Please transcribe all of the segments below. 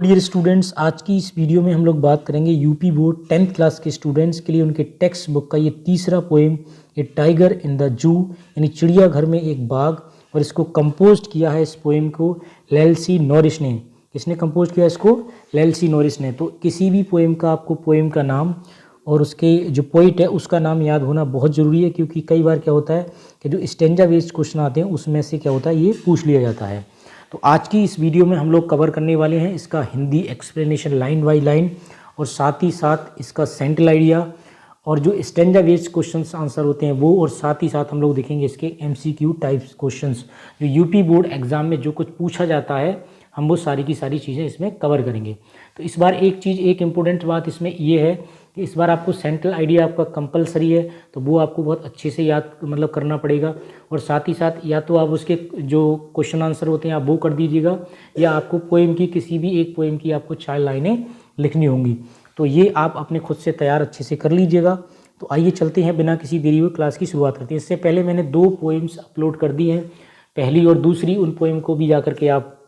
Dear students, आज की इस वीडियो में हम लोग बात करेंगे यूपी बोर्ड 10th क्लास के स्टूडेंट्स के लिए उनके टेक्स्ट बुक का ये तीसरा poem, A tiger in the जू, यानी चिड़ियाघर में एक बाघ। और इसको कंपोज किया है इस पोएम को लेल्सी नॉरिस ने। किसने कंपोज किया इसको? लेल्सी नॉरिस ने। तो किसी भी पोएम का आपको पोएम का नाम और उसके जो पोइट है उसका नाम याद होना बहुत ज़रूरी है, क्योंकि कई बार क्या होता है कि जो स्टेंजा बेस्ड क्वेश्चन आते हैं उसमें से क्या होता है ये पूछ लिया जाता है। तो आज की इस वीडियो में हम लोग कवर करने वाले हैं इसका Hindi explanation line by line, और साथ ही साथ इसका सेंट्रल आइडिया और जो स्टेंजा बेस्ड क्वेश्चंस आंसर होते हैं वो, और साथ ही साथ हम लोग देखेंगे इसके एमसीक्यू टाइप्स क्वेश्चंस जो यूपी बोर्ड एग्जाम में जो कुछ पूछा जाता है हम वो सारी की सारी चीज़ें इसमें कवर करेंगे। तो इस बार एक इम्पोर्टेंट बात इसमें ये है कि इस बार आपको सेंट्रल आइडिया आपका कंपलसरी है, तो वो आपको बहुत अच्छे से याद करना पड़ेगा। और साथ ही साथ या तो आप उसके जो क्वेश्चन आंसर होते हैं आप वो कर दीजिएगा, या आपको पोएम की किसी भी एक पोएम की आपको 4 लाइनें लिखनी होंगी। तो ये आप अपने खुद से तैयार अच्छे से कर लीजिएगा। तो आइए चलते हैं, बिना किसी देरी हुए क्लास की शुरुआत करते हैं। इससे पहले मैंने 2 पोएम्स अपलोड कर दी हैं, पहली और दूसरी। उन पोएम को भी जा करके आप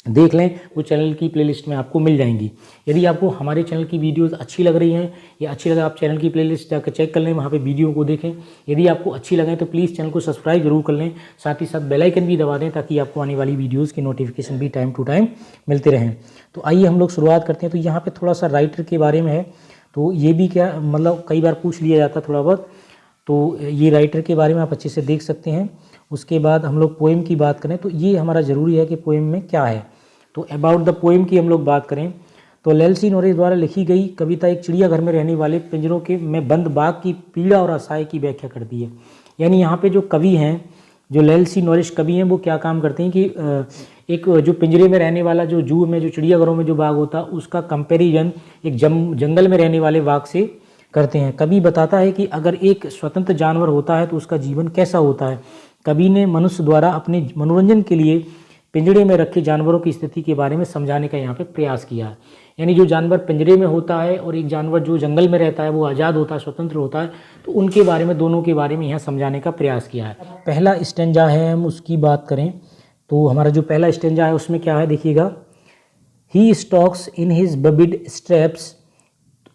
देख लें, वो चैनल की प्लेलिस्ट में आपको मिल जाएंगी। यदि आपको हमारे चैनल की वीडियोस अच्छी लग रही हैं या अच्छी लगे, आप चैनल की प्लेलिस्ट जाकर चेक कर लें, वहाँ पे वीडियो को देखें। यदि आपको अच्छी लगे तो प्लीज़ चैनल को सब्सक्राइब जरूर कर लें, साथ ही साथ बेल आइकन भी दबा दें ताकि आपको आने वाली वीडियोज़ की नोटिफिकेशन भी टाइम टू टाइम मिलते रहें। तो आइए हम लोग शुरुआत करते हैं। तो यहाँ पर थोड़ा सा राइटर के बारे में है, तो ये भी क्या कई बार पूछ लिया जाता थोड़ा बहुत, तो ये राइटर के बारे में आप अच्छे से देख सकते हैं। उसके बाद हम लोग पोएम की बात करें तो ये हमारा ज़रूरी है कि पोएम में क्या है। तो अबाउट द पोएम की हम लोग बात करें तो लेल्सी नॉरिस द्वारा लिखी गई कविता एक चिड़ियाघर में रहने वाले पिंजरों के में बंद बाघ की पीड़ा और असहाय की व्याख्या करती है। यानी यहाँ पे जो कवि हैं, जो लेल्सी नॉरिस कवि हैं, वो क्या काम करते हैं कि एक जो पिंजरे में रहने वाला जो जू में जो चिड़ियाघरों में जो बाघ होता है उसका कंपेरिजन एक जंगल में रहने वाले बाघ से करते हैं। कवि बताता है कि अगर एक स्वतंत्र जानवर होता है तो उसका जीवन कैसा होता है। कवि ने मनुष्य द्वारा अपने मनोरंजन के लिए पिंजरे में रखे जानवरों की स्थिति के बारे में समझाने का यहाँ पे प्रयास किया है। यानी जो जानवर पिंजरे में होता है और एक जानवर जो जंगल में रहता है, वो आज़ाद होता है, स्वतंत्र होता है, तो उनके बारे में, दोनों के बारे में यहाँ समझाने का प्रयास किया है। पहला स्टेंजा है, हम उसकी बात करें तो हमारा जो पहला स्टेंजा है उसमें क्या है देखिएगा। He stalks in his vivid steps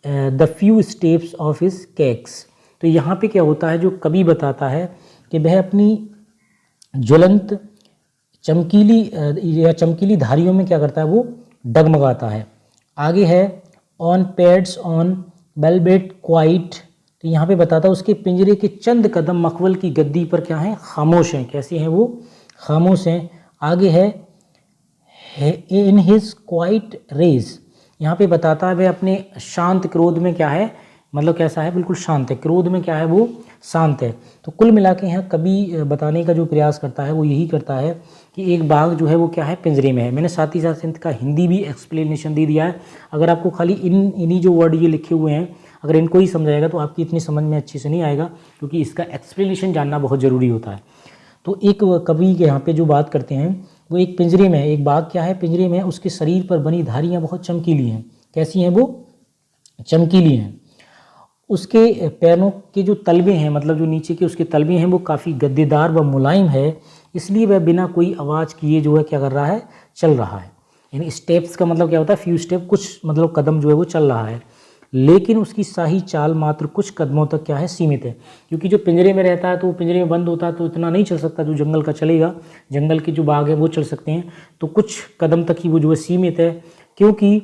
the few steps of his cage. तो यहाँ पे क्या होता है, जो कवि बताता है कि वह अपनी ज्वलंत चमकीली धारियों में क्या करता है, वो डगमगाता है। आगे है on pads on velvet quite. तो यहाँ पे बताता है उसके पिंजरे के चंद कदम मखमल की गद्दी पर क्या है, खामोश हैं। कैसे हैं वो? खामोश हैं। आगे है इन हिज क्वाइट रेज। यहाँ पे बताता है वह अपने शांत क्रोध में क्या है, कैसा है, बिल्कुल शांत है। क्रोध में क्या है, वो शांत है। तो कुल मिला के यहाँ कवि बताने का जो प्रयास करता है वो यही करता है कि एक बाघ जो है वो क्या है, पिंजरे में है। मैंने साथ ही साथ इनका हिंदी भी एक्सप्लेनेशन दे दिया है। अगर आपको खाली इन्हीं जो वर्ड ये लिखे हुए हैं अगर इनको ही समझाएगा तो आपकी इतनी समझ में अच्छे से नहीं आएगा, क्योंकि इसका एक्सप्लेनेशन जानना बहुत ज़रूरी होता है। तो एक कवि के यहाँ पे जो बात करते हैं वो एक पिंजरे में, एक बाघ क्या है, पिंजरे में, उसके शरीर पर बनी धारियाँ बहुत चमकीली हैं। कैसी हैं वो? चमकीली हैं। उसके पैरों के जो तलवे हैं, जो नीचे के उसके तलवे हैं, वो काफ़ी गद्देदार व मुलायम है, इसलिए वह बिना कोई आवाज़ किए जो है क्या कर रहा है, चल रहा है। यानी स्टेप्स का क्या होता है, फ्यू स्टेप, कुछ कदम जो है वो चल रहा है। लेकिन उसकी शाही चाल मात्र कुछ कदमों तक क्या है, सीमित है। क्योंकि जो पिंजरे में रहता है तो पिंजरे में बंद होता है तो इतना नहीं चल सकता जो जंगल का चलेगा। जंगल के जो बाघ है वो चल सकते हैं, तो कुछ कदम तक ही वो जो है सीमित है, क्योंकि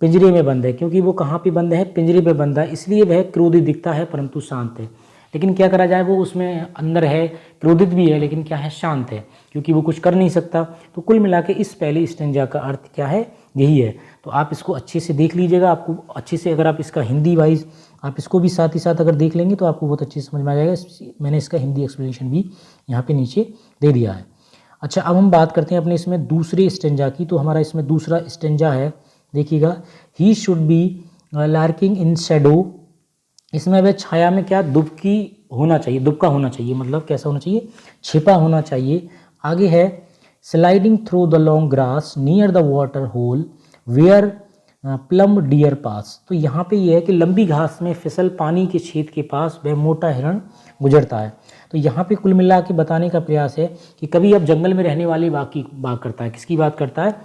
पिंजरे में बंद है। क्योंकि वो कहाँ पे बंद है, पिंजरे पे बंद है, इसलिए वह क्रोधित दिखता है परंतु शांत है। लेकिन क्या करा जाए, वो उसमें अंदर है, क्रोधित भी है, लेकिन क्या है, शांत है, क्योंकि वो कुछ कर नहीं सकता। तो कुल मिला के इस पहले स्टेंजा का अर्थ क्या है, यही है। तो आप इसको अच्छे से देख लीजिएगा। आपको अच्छे से अगर आप इसका हिंदी वाइज आप इसको भी साथ ही साथ अगर देख लेंगे तो आपको बहुत अच्छे से समझ में आ जाएगा। मैंने इसका हिंदी एक्सप्लेनेशन भी यहाँ पे नीचे दे दिया है। अच्छा, अब हम बात करते हैं अपने इसमें दूसरे स्टेंजा की। तो हमारा इसमें दूसरा स्टेंजा है, देखिएगा। ही should B lurking in Shadow. इसमें वह छाया में क्या, दुबकी होना चाहिए, दुबका होना चाहिए, कैसा होना चाहिए, छिपा होना चाहिए। आगे है sliding through the long grass near the water hole where plump deer pass. तो यहाँ पे ये है कि लंबी घास में फिसल पानी के छेद के पास वह मोटा हिरण गुजरता है। तो यहाँ पे कुल मिला के बताने का प्रयास है कि कभी अब जंगल में रहने वाले बाघ की बात करता है। किसकी बात करता है?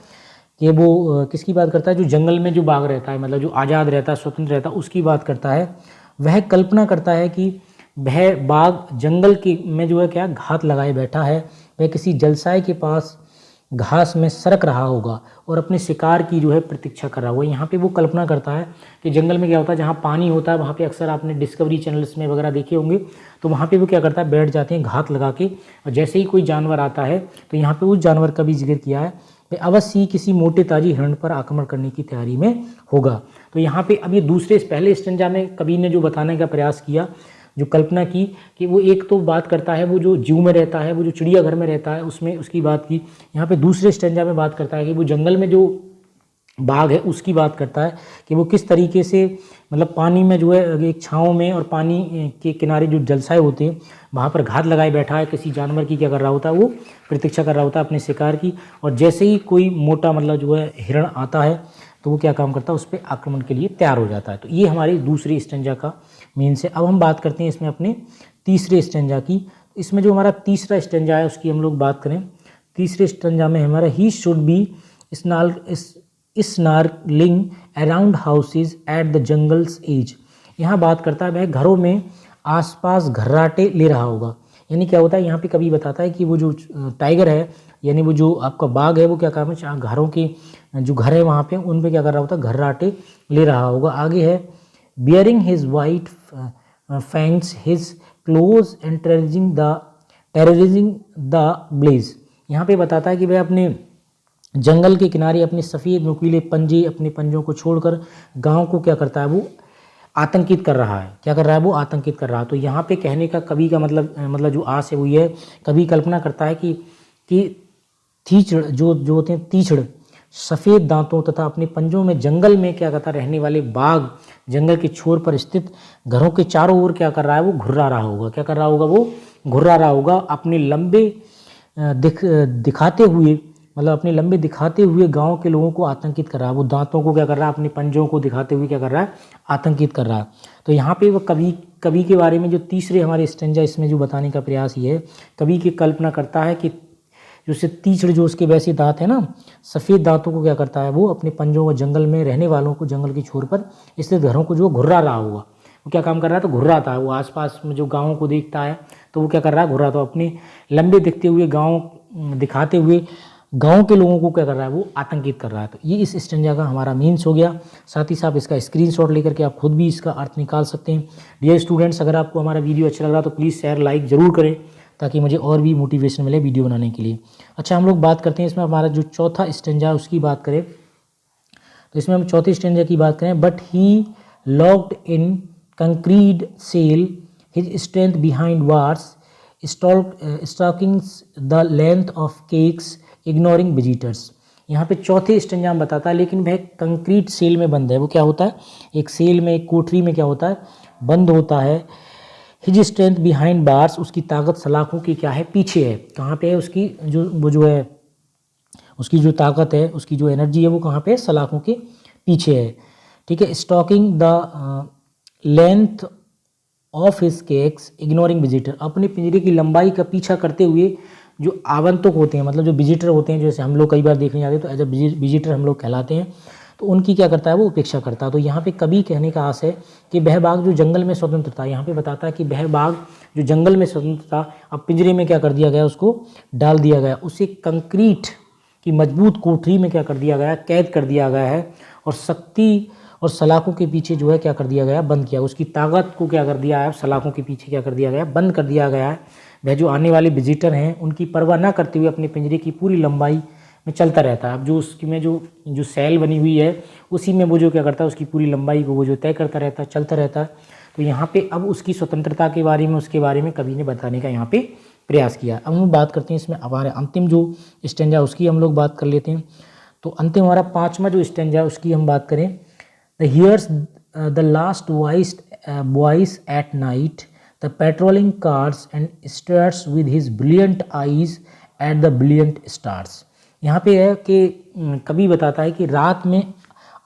कि वो किसकी बात करता है, जो जंगल में जो बाघ रहता है, मतलब जो आज़ाद रहता है, स्वतंत्र रहता है, उसकी बात करता है। वह कल्पना करता है कि वह बाघ जंगल के में जो है क्या घात लगाए बैठा है, वह किसी जलसाए के पास घास में सरक रहा होगा और अपने शिकार की जो है प्रतीक्षा कर रहा होगा। यहाँ पे वो कल्पना करता है कि जंगल में क्या होता है, जहाँ पानी होता है वहाँ पे अक्सर आपने डिस्कवरी चैनल्स में वगैरह देखे होंगे, तो वहाँ पे वो क्या करता है, बैठ जाते हैं घात लगा के, और जैसे ही कोई जानवर आता है तो यहाँ पे उस जानवर का भी जिक्र किया है, अवश्य ही किसी मोटे ताजी हिरण पर आक्रमण करने की तैयारी में होगा। तो यहाँ पे अब ये दूसरे पहले स्टेंजा में कवि ने जो बताने का प्रयास किया, जो कल्पना की कि वो एक तो बात करता है वो जो जू में रहता है, वो जो चिड़ियाघर में रहता है, उसमें उसकी बात की। यहाँ पे दूसरे स्टेंजा में बात करता है कि वो जंगल में जो बाघ है उसकी बात करता है कि वो किस तरीके से, मतलब पानी में जो है एक छाँव में और पानी के किनारे जो जलसाए होते हैं वहाँ पर घात लगाए बैठा है, किसी जानवर की क्या कर रहा होता है, वो प्रतीक्षा कर रहा होता है अपने शिकार की। और जैसे ही कोई मोटा मतलब जो है हिरण आता है तो वो क्या काम करता है, उस पर आक्रमण के लिए तैयार हो जाता है। तो ये हमारी दूसरी स्टेंजा का मीन से। अब हम बात करते हैं इसमें अपने तीसरे स्टेंजा की। इसमें जो हमारा तीसरा स्टेंजा है उसकी हम लोग बात करें। तीसरे स्टेंजा में हमारा he should be snarling around houses at the jungles edge. यहाँ बात करता है वह घरों में आसपास घर्राटे ले रहा होगा। यानी क्या होता है, यहाँ पे कभी बताता है कि वो जो टाइगर है, यानी वो जो आपका बाघ है, वो क्या काम है, घरों के जो घर है वहाँ पे उन पे क्या कर रहा होता है, घर्राटे ले रहा होगा। आगे है baring his white fangs his claws and terrorising the blaze. यहाँ पे बताता है कि वह अपने जंगल के किनारे अपने सफ़ेद नुकीले पंजे, अपने पंजों को छोड़कर गांव को क्या करता है, वो आतंकित कर रहा है। क्या कर रहा है, वो आतंकित कर रहा है। तो यहाँ पे कहने का कवि का मतलब जो आस है वो ये है, कवि कल्पना करता है कि तीछड़ जो होते हैं, तीछड़ सफ़ेद दांतों तथा अपने पंजों में जंगल में क्या करता रहने वाले बाघ जंगल के छोर पर स्थित घरों के चारों ओर क्या कर रहा है, वो घुर्रा रहा होगा। क्या कर रहा होगा, वो घुर्रा रहा होगा अपने लंबे दिखाते हुए, मतलब अपने लंबे दिखाते हुए गांव के लोगों को आतंकित कर रहा है। वो दांतों को क्या कर रहा है, अपने पंजों को दिखाते हुए क्या कर रहा है, आतंकित कर रहा है। तो यहाँ पे वो कवि के बारे में जो तीसरे हमारे स्टेंजा इसमें जो बताने का प्रयास ये है, कवि की कल्पना करता है कि जो तीछड़ जो उसके वैसे दांत है ना, सफ़ेद दांतों को क्या करता है, वो अपने पंजों को जंगल में रहने वालों को, जंगल की छोर पर स्थित घरों को जो घुर्रा रहा होगा। वो क्या काम कर रहा है, तो घुर्रा था। वो आसपास में जो गाँवों को देखता है तो वो क्या कर रहा है, घुर्रा। तो अपने लंबे दिखते हुए गाँव दिखाते हुए गांव के लोगों को क्या कर रहा है, वो आतंकित कर रहा है। तो ये इस स्टेंजा का हमारा मीन्स हो गया। साथ ही साथ इसका स्क्रीनशॉट लेकर के आप खुद भी इसका अर्थ निकाल सकते हैं। डियर स्टूडेंट्स, अगर आपको हमारा वीडियो अच्छा लग रहा है तो प्लीज़ शेयर लाइक ज़रूर करें ताकि मुझे और भी मोटिवेशन मिले वीडियो बनाने के लिए। अच्छा, हम लोग बात करते हैं इसमें हमारा जो चौथा स्टेंजा उसकी बात करें तो इसमें हम चौथे स्टेंजा की बात करें। But he locked in concrete sell his strength behind wars stockings the length of cakes ignoring visitors. यहाँ पे चौथे स्टेंजा में बताता है, लेकिन वह कंक्रीट सेल में बंद है। वो क्या होता है, एक सेल में, एक कोठरी में क्या होता है, बंद होता है। हिज स्ट्रेंथ बिहाइंड बार्स, उसकी ताकत सलाखों की क्या है, पीछे है। कहाँ पे है उसकी जो है उसकी जो ताकत है, उसकी जो एनर्जी है, वो कहाँ पे है, सलाखों के पीछे है। ठीक है। Stalking the length of his cage ignoring visitor, अपने पिंजरे की लंबाई का पीछा करते हुए जो आगंतुक होते हैं, मतलब जो विजिटर होते हैं, जैसे हम लोग कई बार देखने जाते हैं तो एज अ विजिटर हम लोग कहलाते हैं, तो उनकी क्या करता है, वो उपेक्षा करता है। तो यहाँ पे कभी कहने का आस है कि वह बाघ जो जंगल में स्वतंत्र था, यहाँ पे बताता है कि वह बाघ जो जंगल में स्वतंत्र था, अब पिंजरे में क्या कर दिया गया, उसको डाल दिया गया, उसे कंक्रीट की मजबूत कोठरी में क्या कर दिया गया, कैद कर दिया गया है, और शक्ति और सलाखों के पीछे जो है क्या कर दिया गया, बंद किया। उसकी ताकत को क्या कर दिया है, सलाखों के पीछे क्या कर दिया गया, बंद कर दिया गया है। वह जो आने वाले विजिटर हैं उनकी परवाह ना करते हुए अपने पिंजरे की पूरी लंबाई में चलता रहता है। अब जो उसकी में जो सेल बनी हुई है उसी में वो जो क्या करता है, उसकी पूरी लंबाई को वो जो तय करता रहता है, चलता रहता है। तो यहाँ पे अब उसकी स्वतंत्रता के बारे में, उसके बारे में कवि ने बताने का यहाँ पे प्रयास किया। अब हम बात करते हैं इसमें हमारे अंतिम जो स्टेंजा उसकी हम लोग बात कर लेते हैं। तो अंतिम हमारा पाँचवा जो स्टेंजा उसकी हम बात करें, the hears the last voice at night the patrolling cars and stares with his brilliant eyes at the brilliant stars. यहाँ पे है कि कवि बताता है कि रात में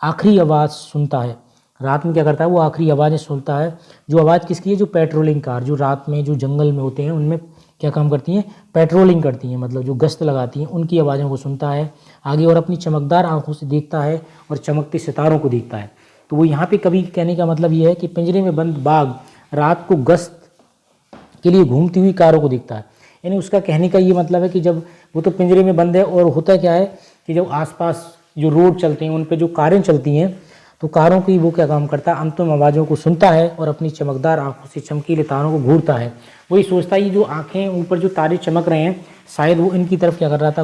आखिरी आवाज़ सुनता है। रात में क्या करता है, वो आखिरी आवाज़ें सुनता है। जो आवाज़ किसकी है, जो पेट्रोलिंग कार, जो रात में जो जंगल में होते हैं उनमें क्या काम करती हैं, पेट्रोलिंग करती हैं, मतलब जो गश्त लगाती हैं, उनकी आवाज़ों को सुनता है आगे, और अपनी चमकदार आंखों से देखता है और चमकते सितारों को देखता है। तो वो यहाँ पे कवि कहने का मतलब ये है कि पिंजरे में बंद बाघ रात को गश्त के लिए घूमती हुई कारों को देखता है। यानी उसका कहने का ये मतलब है कि जब वो तो पिंजरे में बंद है, और होता क्या है कि जब आसपास जो रोड चलते हैं उन पे जो कारें चलती हैं, तो कारों की वो क्या काम करता है, अंतिम आवाज़ों को सुनता है और अपनी चमकदार आंखों से चमकीले तारों को घूरता है। वही सोचता है ये जो आंखें ऊपर जो तारे चमक रहे हैं, शायद वो इनकी तरफ क्या कर रहा था,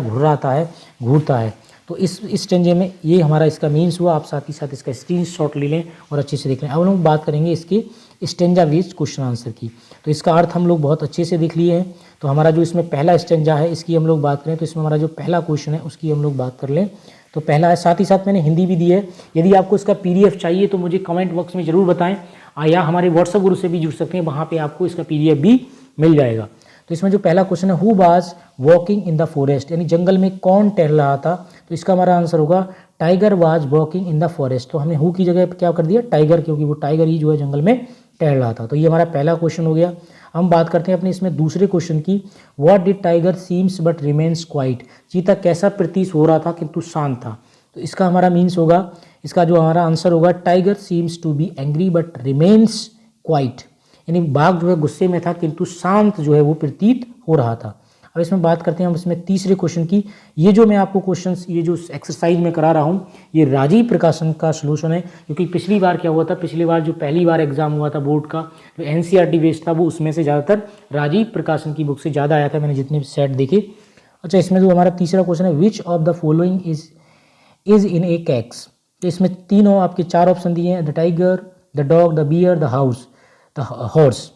घूरता है। तो इस स्टेंजे में ये हमारा इसका मीन्स हुआ। आप साथ ही साथ इसका स्क्रीनशॉट ले लें और अच्छे से देख लें। अब हम बात करेंगे इसके स्टेंजा बेस्ड क्वेश्चन आंसर की। तो इसका अर्थ हम लोग बहुत अच्छे से देख लिए हैं। तो हमारा जो इसमें पहला स्टेंजा है इसकी हम लोग बात करें, तो इसमें हमारा जो पहला क्वेश्चन है उसकी हम लोग बात कर लें। तो पहला है, साथ ही साथ मैंने हिंदी भी दी है। यदि आपको इसका PDF चाहिए तो मुझे कमेंट बॉक्स में ज़रूर बताएं, या हमारे व्हाट्सएप ग्रुप से भी जुड़ सकते हैं, वहाँ पे आपको इसका PDF भी मिल जाएगा। तो इसमें जो पहला क्वेश्चन है, who was walking in the forest, यानी जंगल में कौन टहल रहा था, तो इसका हमारा आंसर होगा tiger was walking in the forest. तो हमने हु की जगह क्या कर दिया, टाइगर, क्योंकि वो टाइगर ही जो है जंगल में टहल रहा था। तो ये हमारा पहला क्वेश्चन हो गया। हम बात करते हैं अपने इसमें दूसरे क्वेश्चन की, what did tiger seems but remains quite, चीता कैसा प्रतीत हो रहा था किंतु शांत था। तो इसका हमारा मीन्स होगा, इसका जो हमारा आंसर होगा, tiger seems to be angry but remains quiet, यानी बाघ जो है गुस्से में था किंतु शांत जो है वो प्रतीत हो रहा था। अब इसमें बात करते हैं हम इसमें तीसरे क्वेश्चन की। ये जो मैं आपको क्वेश्चंस, ये जो एक्सरसाइज में करा रहा हूँ, ये राजीव प्रकाशन का सलूशन है। क्योंकि पिछली बार क्या हुआ था, पिछली बार जो पहली बार एग्जाम हुआ था बोर्ड का, जो NCERT बेस्ड था, वो उसमें से ज़्यादातर राजीव प्रकाशन की बुक से ज़्यादा आया था, मैंने जितने सेट देखे। अच्छा, इसमें जो हमारा तीसरा क्वेश्चन है, which of the following is in a cage. तो इसमें तीनों आपके 4 ऑप्शन दिए हैं, the tiger, the dog, the bear, the horse.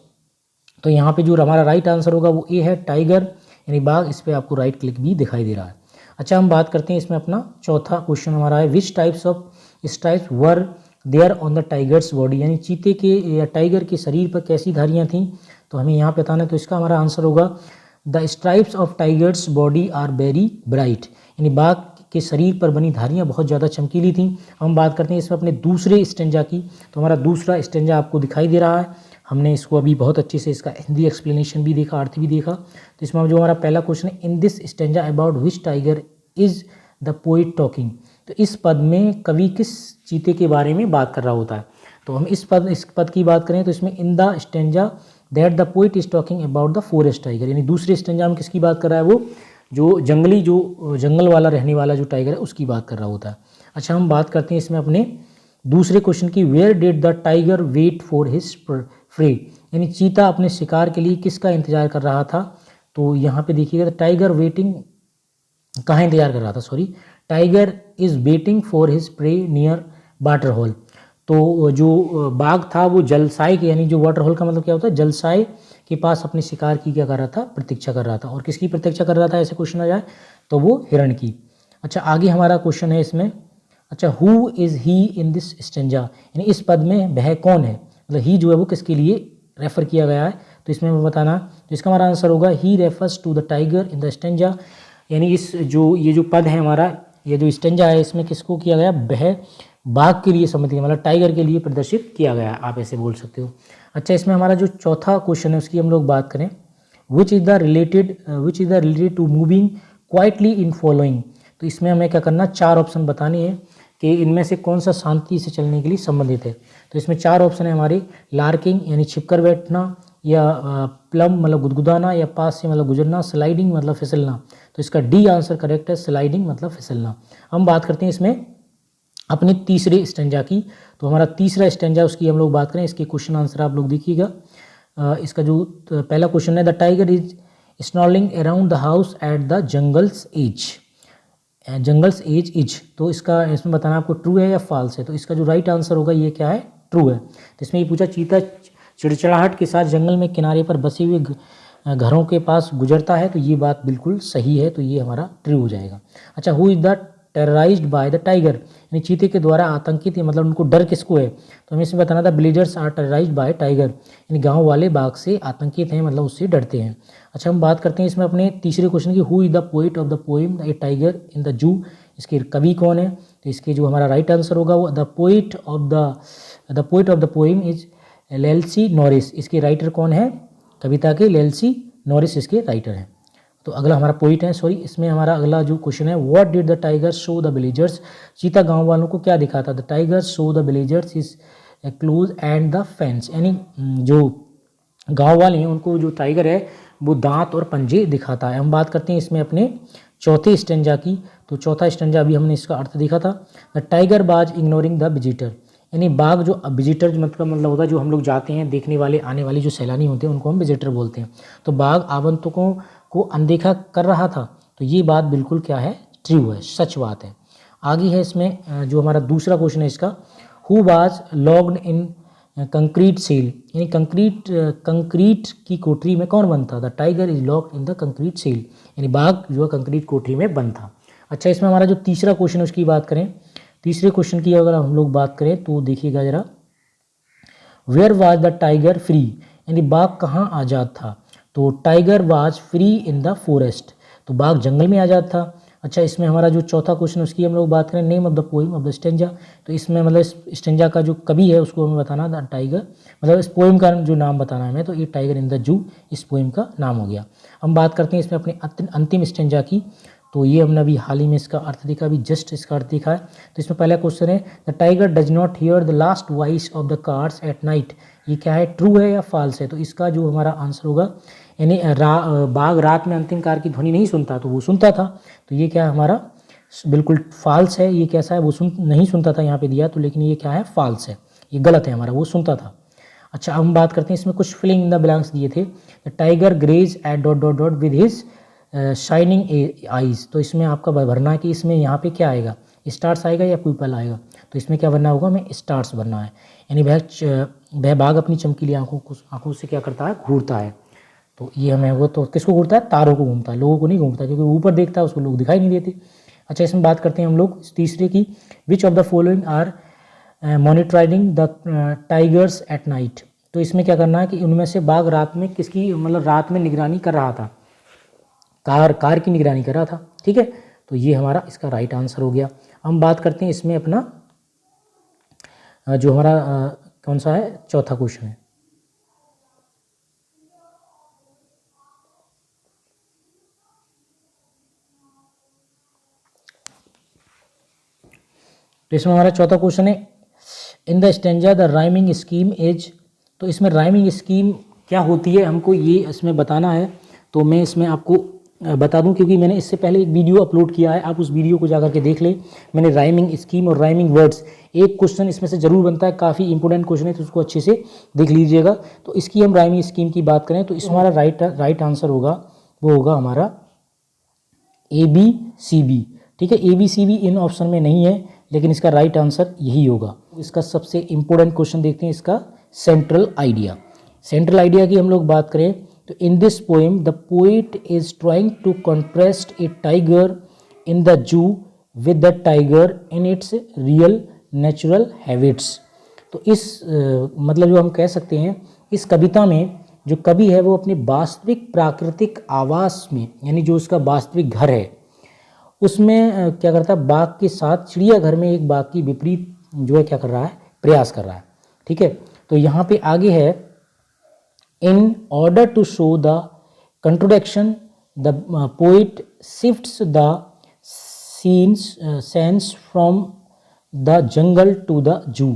तो यहाँ पे जो हमारा राइट आंसर होगा वो ए है, टाइगर, यानी बाघ। इस पर आपको राइट क्लिक भी दिखाई दे रहा है। अच्छा, हम बात करते हैं इसमें अपना चौथा क्वेश्चन हमारा है, which types of stripes were there on the tiger's body, यानी चीते के या टाइगर के शरीर पर कैसी धारियाँ थीं, तो हमें यहाँ पे बताना है। तो इसका हमारा आंसर होगा, the stripes of tiger's body are very bright, यानी बाघ के शरीर पर बनी धारियाँ बहुत ज़्यादा चमकीली थीं। हम बात करते हैं इसमें अपने दूसरे स्टेंजा की। तो हमारा दूसरा स्टेंजा आपको दिखाई दे रहा है। हमने इसको अभी बहुत अच्छे से इसका हिंदी एक्सप्लेनेशन भी देखा, अर्थ भी देखा। तो इसमें जो हमारा पहला क्वेश्चन है, in this stanza about which tiger is the poet talking, तो इस पद में कवि किस चीते के बारे में बात कर रहा होता है। तो हम इस पद की बात करें तो इसमें इन the stanza that the poet is talking about the forest tiger, यानी दूसरे स्टेंजा में किसकी बात कर रहा है, वो जो जंगल वाला रहने वाला जो टाइगर है उसकी बात कर रहा होता है। अच्छा, हम बात करते हैं इसमें अपने दूसरे क्वेश्चन की, where did the tiger wait for his prey, यानी चीता अपने शिकार के लिए किसका इंतजार कर रहा था। तो यहाँ पे देखिएगा, टाइगर वेटिंग, कहाँ इंतजार कर रहा था, sorry, tiger is waiting for his prey near water hole. तो जो बाघ था वो जलसाय के, यानी जो वाटर होल का मतलब क्या होता है, जलसाय के पास अपने शिकार की क्या कर रहा था, प्रतीक्षा कर रहा था। और किसकी प्रतीक्षा कर रहा था, ऐसे क्वेश्चन आ जाए तो वो हिरण की। अच्छा, आगे हमारा क्वेश्चन है इसमें, अच्छा, who is he in this stanza, यानी इस पद में वह कौन है, मतलब ही जो है वो किसके लिए रेफर किया गया है। तो इसमें हमें बताना, तो इसका हमारा आंसर होगा, he refers to the tiger in the stanza, यानी ये जो पद है हमारा, ये जो स्टेंजा है, इसमें किसको किया गया, वह बाघ के लिए संबंधित, मतलब टाइगर के लिए प्रदर्शित किया गया है, आप ऐसे बोल सकते हो। अच्छा, इसमें हमारा जो चौथा क्वेश्चन है उसकी हम लोग बात करें, which is the related to moving quietly in following. तो इसमें हमें क्या करना, 4 ऑप्शन बताने हैं कि इनमें से कौन सा शांति से चलने के लिए संबंधित है। तो इसमें 4 ऑप्शन है हमारे, लार्किंग यानी छिपकर बैठना, या प्लम मतलब गुदगुदाना, या पास से मतलब गुजरना, स्लाइडिंग मतलब फिसलना। तो इसका डी आंसर करेक्ट है, स्लाइडिंग मतलब फिसलना। हम बात करते हैं इसमें अपने तीसरे स्टेंजा की। तो हमारा तीसरा स्टेंजा उसकी हम लोग बात करें, इसके क्वेश्चन आंसर आप लोग देखिएगा। इसका जो पहला क्वेश्चन है, the tiger is snarling around the house at the jungles as is. तो इसका इसमें बताना आपको ट्रू है या फॉल्स है। तो इसका जो राइट आंसर होगा ये क्या है, ट्रू है। तो इसमें ये पूछा, चीता चिड़चिड़ाहट के साथ जंगल में किनारे पर बसे हुए घरों के पास गुजरता है, तो ये बात बिल्कुल सही है, तो ये हमारा ट्रू हो जाएगा। अच्छा, who is the terrorized by the tiger, यानी चीते के द्वारा आतंकित है, मतलब उनको डर किसको है। तो हमें इसमें बताना था, विलेजर्स आर टेरराइज्ड बाय टाइगर, यानी गांव वाले बाघ से आतंकित हैं, मतलब उससे डरते हैं। अच्छा, हम बात करते हैं इसमें अपने तीसरे क्वेश्चन की, who is the poet of the poem A tiger in the जू, इसके कवि कौन है। तो इसके जो हमारा राइट आंसर होगा वो the poet of the poem is Leslie Norris. इसके राइटर कौन है, कविता के लेल्सी नॉरिस इसके राइटर हैं। तो अगला हमारा पॉइंट है, सॉरी, इसमें हमारा अगला जो क्वेश्चन है, what did the tiger show the villagers. चीता गांव वालों को क्या दिखाता? The tiger show the villagers is close and the fence, यानी जो गांव वाले हैं उनको जो टाइगर है वो दांत और पंजे दिखाता है। हम बात करते हैं इसमें अपने चौथे स्टेंजा की। तो चौथा स्टेंजा अभी हमने इसका अर्थ देखा था। द टाइगर बाज इग्नोरिंग द विजिटर, यानी बाघ जो विजिटर मतलब होता है जो हम लोग जाते हैं देखने वाले, आने वाले जो सैलानी होते हैं उनको हम विजिटर बोलते हैं। तो बाघ आगंतुकों को अनदेखा कर रहा था। तो ये बात बिल्कुल क्या है? ट्रू है, सच बात है। आगे है इसमें जो हमारा दूसरा क्वेश्चन है इसका, who was locked in concrete cell, यानी कंक्रीट की कोठरी में कौन बंद था? The tiger is locked in the concrete cell, यानी बाघ जो है कंक्रीट कोठरी में बंद था। अच्छा, इसमें हमारा जो तीसरा क्वेश्चन है उसकी बात करें। तीसरे क्वेश्चन की अगर हम लोग बात करें तो देखिएगा जरा, where was the tiger free, यानी बाघ कहाँ आज़ाद था? तो tiger was free in the forest, तो बाघ जंगल में आज़ाद था। अच्छा, इसमें हमारा जो चौथा क्वेश्चन उसकी हम लोग बात करें, name of the poem of the stanza. तो इसमें मतलब इस स्टेंजा का जो कवि है उसको हमें बताना, द टाइगर, मतलब इस पोइम का जो नाम बताना है हमें। तो ये टाइगर इन द जू इस पोइम का नाम हो गया। हम बात करते हैं इसमें अपने अंतिम स्टेंजा की। तो ये हमने अभी हाल ही में इसका अर्थ देखा, अभी जस्ट इसका अर्थ देखा है। तो इसमें पहला क्वेश्चन है, the tiger does not here the last voice of the cars at night, ये क्या है? ट्रू है या फॉल्स है? तो इसका जो हमारा आंसर होगा, यानी बाघ रात में अंतिम कार की ध्वनि नहीं सुनता, तो वो सुनता था। तो ये क्या है हमारा? बिल्कुल फॉल्स है। ये कैसा है? वो नहीं सुनता था यहाँ पे दिया, तो लेकिन ये क्या है? फॉल्स है, ये गलत है हमारा, वो सुनता था। अच्छा, हम बात करते हैं इसमें कुछ फिलिंग इन द ब्लैंक्स दिए थे। The tiger gazes at dot dot dot with his shining eyes, तो इसमें आपका भरना है कि इसमें यहाँ पे क्या आएगा? स्टार्स आएगा या पीपल आएगा? तो इसमें क्या भरना होगा? हमें स्टार्स भरना है, यानी वह बाघ अपनी चमकीली आंखों से क्या करता है? घूरता है। तो ये हमें वो तो किसको घूरता है? तारों को घूमता है, लोगों को नहीं घूमता, क्योंकि ऊपर देखता है उसको लोग दिखाई नहीं देते। अच्छा, इसमें बात करते हैं हम लोग तीसरे की, which of the following are monitoring the tigers at night. तो इसमें क्या करना है कि उनमें से बाघ रात में किसकी, मतलब रात में निगरानी कर रहा था? कार की निगरानी कर रहा था। ठीक है, तो ये हमारा इसका राइट आंसर हो गया। हम बात करते हैं इसमें अपना जो हमारा कौन सा है? चौथा क्वेश्चन है। तो इसमें हमारा चौथा क्वेश्चन है, इन the stanza the rhyming scheme is. तो इसमें राइमिंग स्कीम क्या होती है हमको ये इसमें बताना है। तो मैं इसमें आपको बता दूं, क्योंकि मैंने इससे पहले एक वीडियो अपलोड किया है, आप उस वीडियो को जाकर के देख ले। मैंने राइमिंग स्कीम और राइमिंग वर्ड्स, एक क्वेश्चन इसमें से जरूर बनता है, काफ़ी इंपॉर्टेंट क्वेश्चन है, तो उसको अच्छे से देख लीजिएगा। तो इसकी हम राइमिंग स्कीम की बात करें तो इसमें हमारा राइट आंसर होगा, वो होगा हमारा ABCB। ठीक है, ABCB इन ऑप्शन में नहीं है, लेकिन इसका राइट आंसर यही होगा। इसका सबसे इंपॉर्टेंट क्वेश्चन देखते हैं, इसका सेंट्रल आइडिया। सेंट्रल आइडिया की हम लोग बात करें तो in this poem the poet is trying to contrast a tiger in the zoo with the tiger in its real natural habits. तो इस मतलब जो हम कह सकते हैं, इस कविता में जो कवि है वो अपने वास्तविक प्राकृतिक आवास में, यानी जो उसका वास्तविक घर है उसमें क्या करता है? बाघ के साथ चिड़ियाघर में एक बाघ की विपरीत जो है क्या कर रहा है? प्रयास कर रहा है। ठीक है, तो यहाँ पे आगे है, in order to show the contradiction the poet shifts the sense from the jungle to the zoo.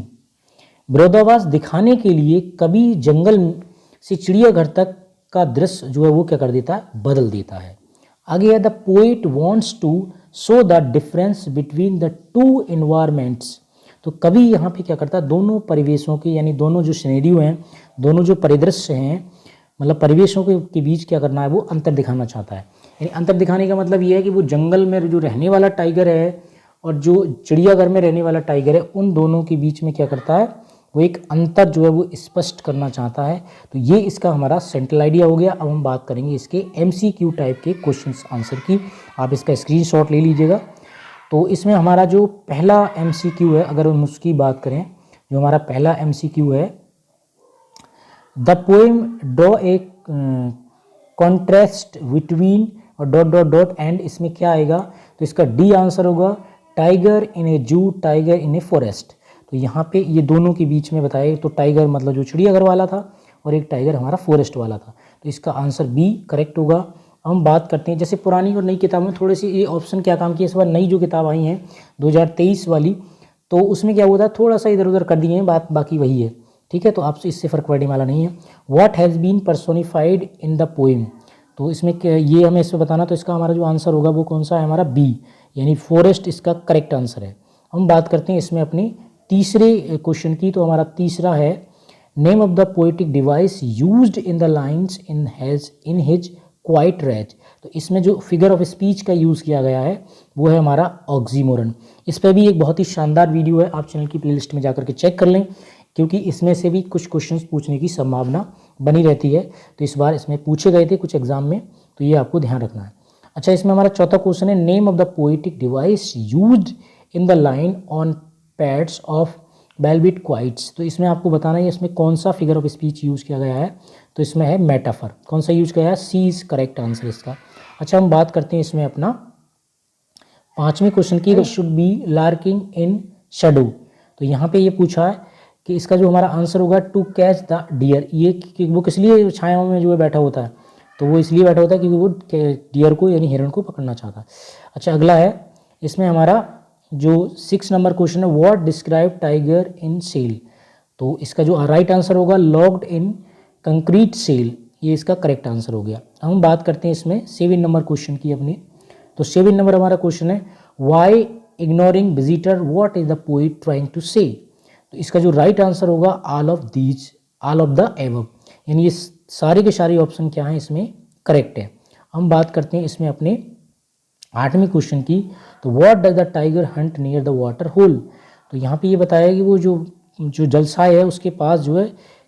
विरोधाभास दिखाने के लिए कवि जंगल से चिड़ियाघर तक का दृश्य जो है वो क्या कर देता है? बदल देता है। आगे है, the poet wants to show the difference between the two environments. तो कवि यहाँ पे क्या करता है? दोनों परिवेशों के, यानी दोनों जो सिनेरियो हैं, दोनों जो परिदृश्य हैं, मतलब परिवेशों के बीच क्या करना है? वो अंतर दिखाना चाहता है। यानी अंतर दिखाने का मतलब ये है कि वो जंगल में जो रहने वाला टाइगर है और जो चिड़ियाघर में रहने वाला टाइगर है, उन दोनों के बीच में क्या करता है? वो एक अंतर जो है वो स्पष्ट करना चाहता है। तो ये इसका हमारा सेंट्रल आइडिया हो गया। अब हम बात करेंगे इसके MCQ टाइप के क्वेश्चन आंसर की। आप इसका स्क्रीनशॉट ले लीजिएगा। तो इसमें हमारा जो पहला MCQ है, अगर हम उसकी बात करें, जो हमारा पहला MCQ है, the poem draw a contrast between और डॉट डॉट डॉट एंड, इसमें क्या आएगा? तो इसका D आंसर होगा, टाइगर इन ए जू, टाइगर इन ए फॉरेस्ट। तो यहाँ पे ये दोनों के बीच में बताया, तो टाइगर मतलब जो चिड़ियाघर वाला था और एक टाइगर हमारा फॉरेस्ट वाला था। तो इसका आंसर बी करेक्ट होगा। हम बात करते हैं जैसे पुरानी और नई किताबों में थोड़े से ये ऑप्शन क्या काम किए, इस बार नई जो किताब आई हैं 2023 वाली, तो उसमें क्या हुआ था, थोड़ा सा इधर उधर कर दिए हैं, बात बाकी वही है, ठीक है। तो आपसे इससे फ़र्क पड़ने वाला नहीं है। What has been personified in the poem, तो इसमें ये हमें इसमें बताना, तो इसका हमारा जो आंसर होगा वो कौन सा है, हमारा बी यानी फॉरेस्ट इसका करेक्ट आंसर है। हम बात करते हैं इसमें अपनी तीसरे क्वेश्चन की, तो हमारा तीसरा है name of the poetic device used in the lines in his quiet razz, तो इसमें जो फिगर ऑफ स्पीच का यूज़ किया गया है वो है हमारा ऑक्सीमोरन। इस पर भी एक बहुत ही शानदार वीडियो है, आप चैनल की प्लेलिस्ट में जाकर के चेक कर लें, क्योंकि इसमें से भी कुछ क्वेश्चंस पूछने की संभावना बनी रहती है। तो इस बार इसमें पूछे गए थे कुछ एग्जाम में, तो ये आपको ध्यान रखना है। अच्छा, इसमें हमारा चौथा क्वेश्चन है name of the poetic device used in the line on pads of velvet quiets, तो इसमें आपको बताना है इसमें कौन सा फिगर ऑफ स्पीच यूज़ किया गया है, तो इसमें है मेटाफर। कौन सा यूज़ किया है, सी इज करेक्ट आंसर इसका। अच्छा, हम बात करते हैं इसमें अपना पाँचवें क्वेश्चन की, शुड बी लार्किंग इन शेडो, तो यहाँ पे ये पूछा है कि इसका जो हमारा आंसर होगा टू कैच द डियर, ये वो किस लिए छायाओं में जो है बैठा होता है, तो वो इसलिए बैठा होता है क्योंकि वो डियर को यानी हिरण को पकड़ना चाहता है। अच्छा, अगला है इसमें हमारा जो 6 नंबर क्वेश्चन है what describe tiger in cell, तो इसका जो राइट आंसर होगा लॉक्ड इन कंक्रीट सेल, ये इसका करेक्ट आंसर हो गया। हम बात करते हैं इसमें 7 नंबर क्वेश्चन की अपनी, तो 7 नंबर हमारा क्वेश्चन है why ignoring visitor what is the poet trying to say, तो इसका जो राइट आंसर होगा ऑल ऑफ द एबव, यानी ये सारे के सारे ऑप्शन क्या हैं इसमें करेक्ट है। हम बात करते हैं इसमें अपने 8वें क्वेश्चन की, तो what does the tiger hunt near the water hole, तो यहाँ पे ये बताया कि वो जो जलसाय है उसके पास जो है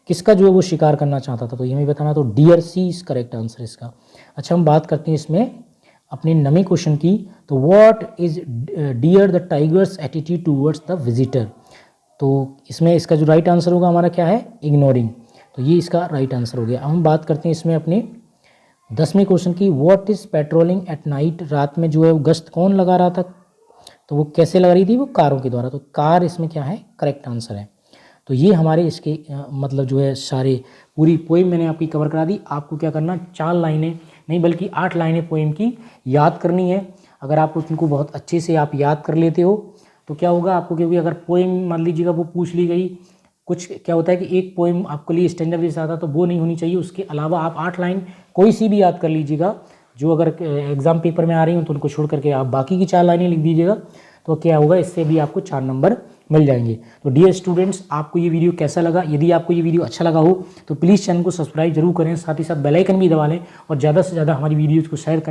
किसका जो है वो शिकार करना चाहता था, तो ये हमें बताना, तो dear C is correct answer इसका। अच्छा, हम बात करते हैं इसमें अपने 9वें क्वेश्चन की, तो what is dear the tiger's attitude towards the visitor, तो इसमें इसका जो राइट आंसर होगा हमारा क्या है, इग्नोरिंग, तो ये इसका राइट आंसर हो गया। हम बात करते हैं इसमें अपने 10वें क्वेश्चन की, what is patrolling at night, रात में जो है वो गश्त कौन लगा रहा था, तो वो कैसे लगा रही थी, वो कारों के द्वारा, तो कार इसमें क्या है, करेक्ट आंसर है। तो ये हमारे इसके मतलब जो है सारे पूरी पोएम मैंने आपकी कवर करा दी। आपको क्या करना, 4 लाइनें नहीं बल्कि 8 लाइनें पोएम की याद करनी है। अगर आप उनको बहुत अच्छे से आप याद कर लेते हो तो क्या होगा आपको, क्योंकि अगर पोएम मान लीजिएगा वो पूछ ली गई, कुछ क्या होता है कि एक पोएम आपके लिए स्टैंडर्ड जैसा आता तो वो नहीं होनी चाहिए, उसके अलावा आप 8 लाइन कोई सी भी याद कर लीजिएगा, जो अगर एग्जाम पेपर में आ रही हो तो उनको छोड़ करके आप बाकी की 4 लाइनें लिख दीजिएगा, तो क्या होगा, इससे भी आपको 4 नंबर मिल जाएंगे। तो डियर स्टूडेंट्स, आपको ये वीडियो कैसा लगा, यदि आपको ये वीडियो अच्छा लगा हो तो प्लीज़ चैनल को सब्सक्राइब जरूर करें, साथ ही साथ बेल आइकन भी दबा लें और ज़्यादा से ज़्यादा हमारी वीडियोज़ को शेयर करें।